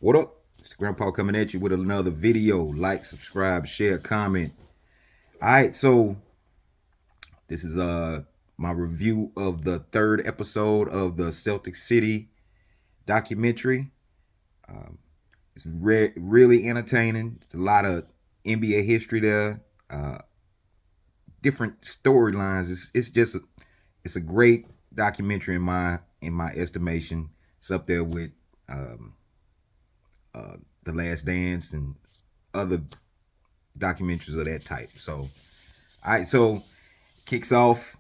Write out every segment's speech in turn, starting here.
What up? It's Grandpa coming at you with another video. Like, subscribe, share, comment. All right, so this is my review of the third episode of the Celtics City documentary. It's really entertaining. It's a lot of NBA history there, different storylines. It's a great documentary in my estimation. It's up there with um, The Last Dance and other documentaries of that type. So, all right, so kicks off.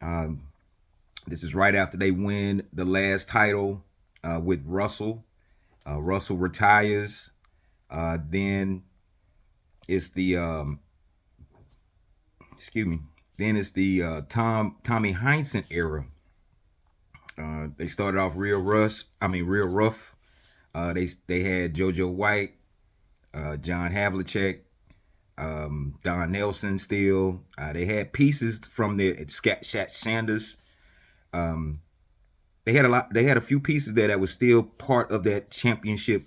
Um, this is right after they win the last title with Russell. Russell retires. Then it's the excuse me. Then it's the Tommy Heinsohn era. They started off real rough. They had JoJo White, John Havlicek, Don Nelson still. They had pieces from their Shat Sanders. They had a lot. They had a few pieces there that was still part of that championship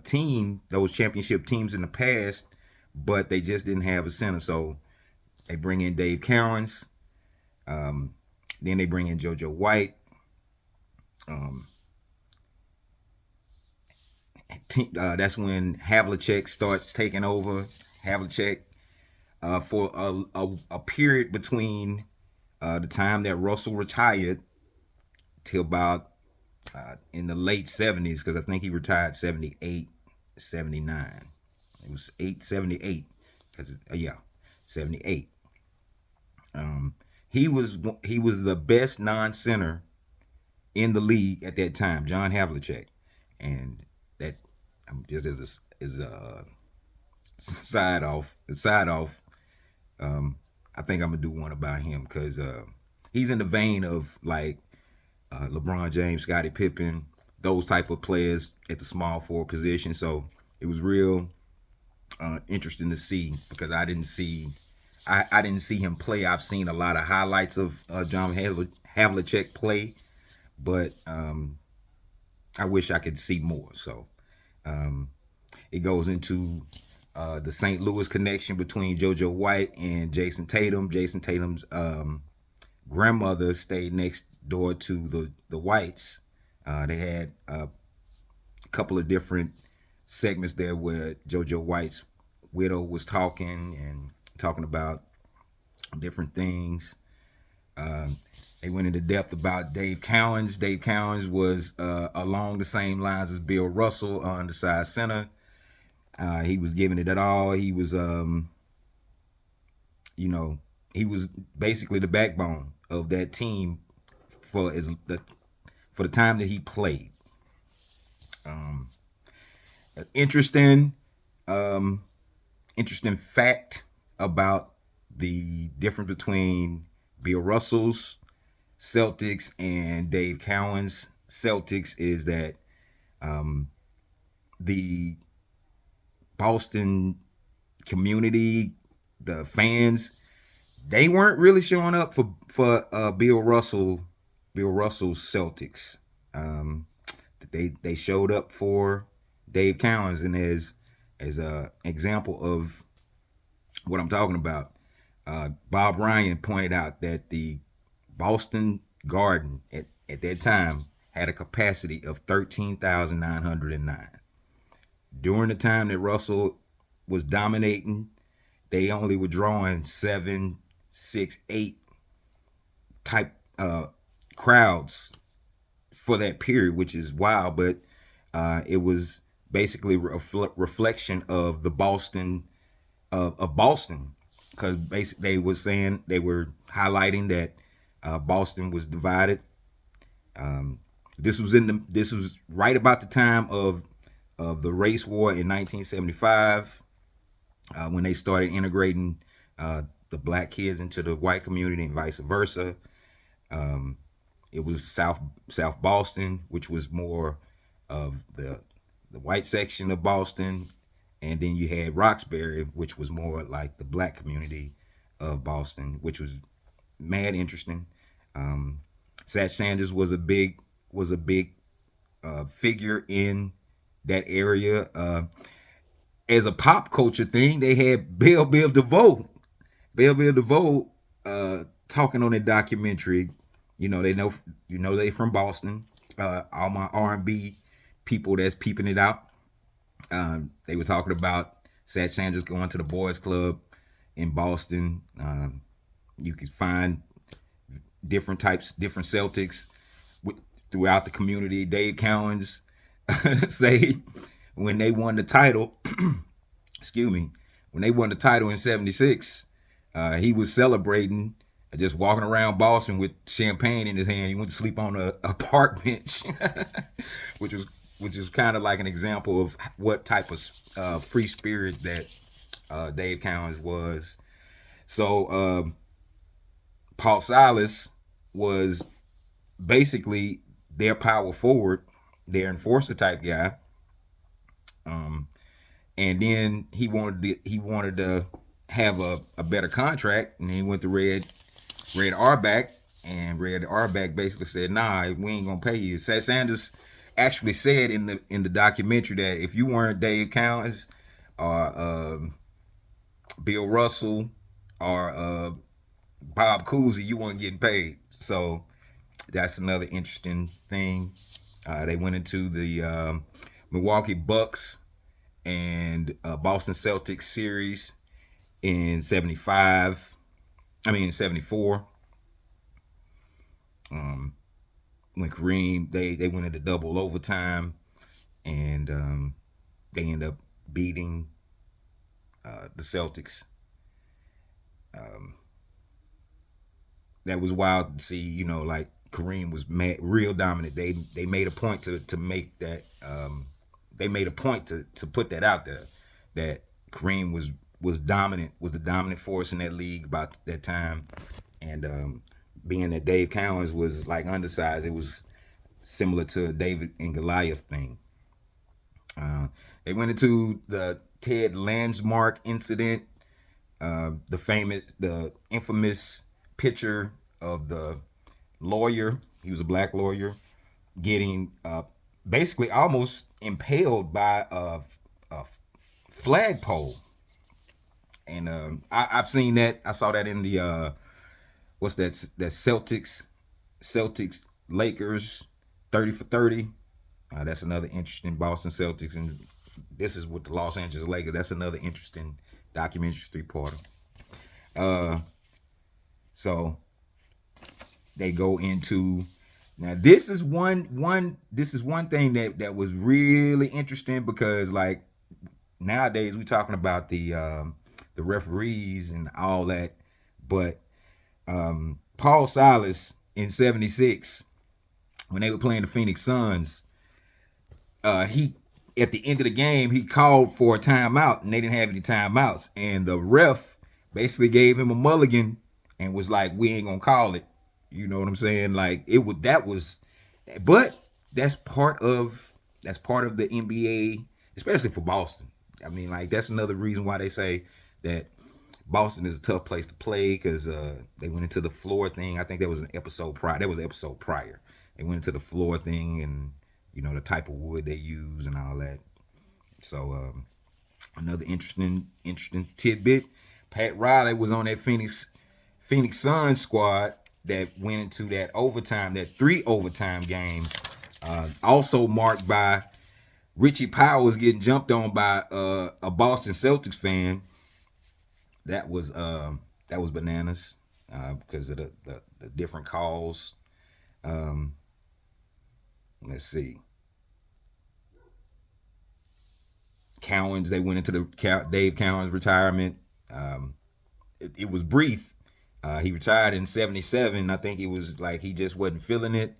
team. Those championship teams in the past, but they just didn't have a center. So they bring in Dave Cowens. Then they bring in JoJo White. That's when Havlicek starts taking over. Havlicek for a period between the time that Russell retired till about in the late 70s, because I think he retired 78, 79. It was 78 because yeah, 78. He was the best non-center in the league at that time, John Havlicek, and that just as a side off. I think I'm gonna do one about him because he's in the vein of like LeBron James, Scottie Pippen, those type of players at the small forward position. So it was real interesting to see because I didn't see him play. I've seen a lot of highlights of John Havlicek play, but I wish I could see more. So it goes into the St. Louis connection between JoJo White and Jason Tatum. Jason Tatum's grandmother stayed next door to the Whites. They had a couple of different segments there where JoJo White's widow was talking about different things. They went into depth about Dave Cowens. Dave Cowens was along the same lines as Bill Russell, undersized center. He was giving it at all. He was, he was basically the backbone of that team for the time that he played. Interesting, interesting fact about the difference between Bill Russell's Celtics and Dave Cowens' Celtics is that the Boston community, the fans, they weren't really showing up for Bill Russell's Celtics. They showed up for Dave Cowens, and as a example of what I'm talking about, Bob Ryan pointed out that the Boston Garden at that time had a capacity of 13,909. During the time that Russell was dominating, they only were drawing 7, 6, 8 type crowds for that period, which is wild, but it was basically reflection of the Boston of Boston, because basically they were highlighting that Boston was divided. This was right about the time of the race war in 1975, when they started integrating the black kids into the white community and vice versa. It was South Boston, which was more of the white section of Boston, and then you had Roxbury, which was more like the black community of Boston, which was mad interesting. Sat Sanders was a big figure in that area. As a pop culture thing, they had Bill DeVoe. Bill DeVoe talking on that documentary. They know they from Boston. All my R&B people that's peeping it out. They were talking about Seth Sanders going to the boys club in Boston. You can find different Celtics throughout the community. Dave Cowens say when they won the title, excuse me, when they won the title in '76, he was celebrating, just walking around Boston with champagne in his hand. He went to sleep on a park bench, which is kind of like an example of what type of free spirit that Dave Cowens was. So Paul Silas was basically their power forward, their enforcer type guy. And then he wanted to have a better contract, and he went to Red Auerbach, and Red Auerbach basically said, "Nah, we ain't gonna pay you." Seth Sanders actually said in the documentary that if you weren't Dave Cowens or Bill Russell or Bob Cousy, you weren't getting paid. So that's another interesting thing. They went into the Milwaukee Bucks and Boston Celtics series in '74. When Kareem, they went into double overtime, and they end up beating the Celtics. That was wild to see. Like Kareem was real dominant. They made a point to make that. They made a point to put that out there, that Kareem was dominant, was the dominant force in that league about that time, and being that Dave Cowens was like undersized, it was similar to a David and Goliath thing. They went into the Ted Landsmark incident, the infamous picture of the lawyer. He was a black lawyer getting basically almost impaled by a flagpole. And I've seen that. I saw that in the what's that? That Celtics Lakers 30 for 30. That's another interesting Boston Celtics, and this is with the Los Angeles Lakers. That's another interesting documentary 3-parter. So they go into, now this is one thing that was really interesting, because like nowadays we talking about the referees and all that, but Paul Silas in '76, when they were playing the Phoenix Suns, he at the end of the game he called for a timeout, and they didn't have any timeouts, and the ref basically gave him a mulligan and was like, "We ain't gonna call it." You know what I'm saying? Like but that's part of the NBA, especially for Boston. I mean, like that's another reason why they say that Boston is a tough place to play, because they went into the floor thing. I think there was an episode prior. They went into the floor thing, and the type of wood they use and all that. So another interesting tidbit. Pat Riley was on that Phoenix Suns squad that went into that overtime, that 3 overtime game. Also marked by Richie Powers getting jumped on by a Boston Celtics fan. That was bananas, because of the different calls. Let's see. Cowens, they went into the Dave Cowens retirement. It was brief. He retired in '77. I think it was like he just wasn't feeling it.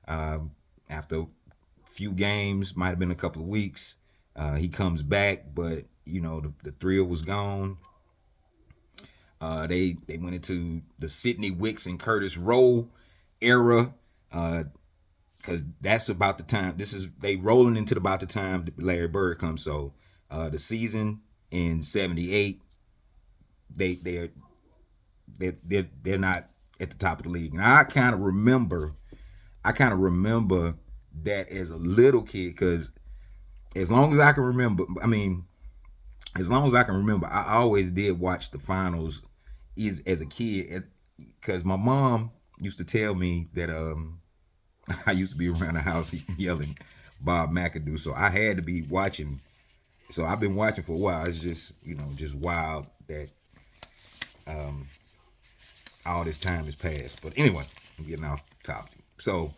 After a few games, might have been a couple of weeks, he comes back, but the thrill was gone. They went into the Sidney Wicks and Curtis Rowe era, because that's about the time. They rolling into about the time Larry Bird comes. So the season in '78, they're not at the top of the league. And I kind of remember that as a little kid, because as long as I can remember, I mean, as long as I can remember, I always did watch the finals is as a kid because my mom used to tell me that I used to be around the house yelling Bob McAdoo, so I had to be watching. So I've been watching for a while. It's just just wild that all this time has passed. But anyway, I'm getting off topic. So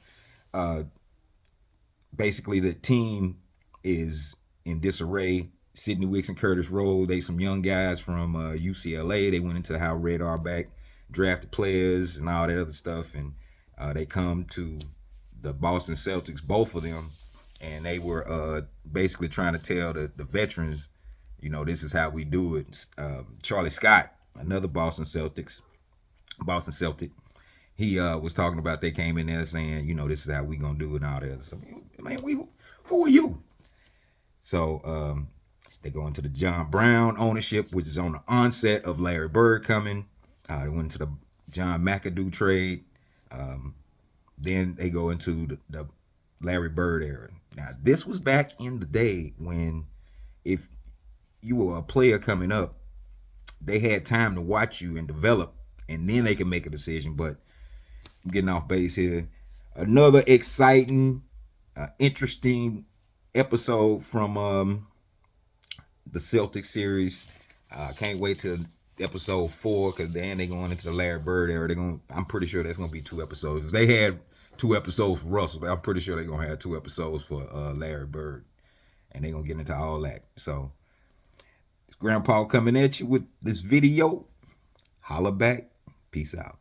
basically, the team is in disarray. Sidney Wicks and Curtis Rowe, they some young guys from UCLA. They went into how Red Auerbach drafted players and all that other stuff, and they come to the Boston Celtics, both of them, and they were basically trying to tell the veterans, this is how we do it. Charlie Scott, another Boston Celtic, he was talking about they came in there saying, this is how we gonna do it and all that. So, man, who are you? So they go into the John Brown ownership, which is on the onset of Larry Bird coming. They went into the John McAdoo trade. Then they go into the Larry Bird era. Now, this was back in the day when if you were a player coming up, they had time to watch you and develop, and then they can make a decision. But I'm getting off base here. Another exciting, interesting episode from the Celtics series. Can't wait till episode 4 because then they're going into the Larry Bird era. I'm pretty sure that's gonna be 2 episodes. If they had 2 episodes for Russell, but I'm pretty sure they're gonna have 2 episodes for Larry Bird, and they're gonna get into all that. So it's Grandpa coming at you with this video. Holla back. Peace out.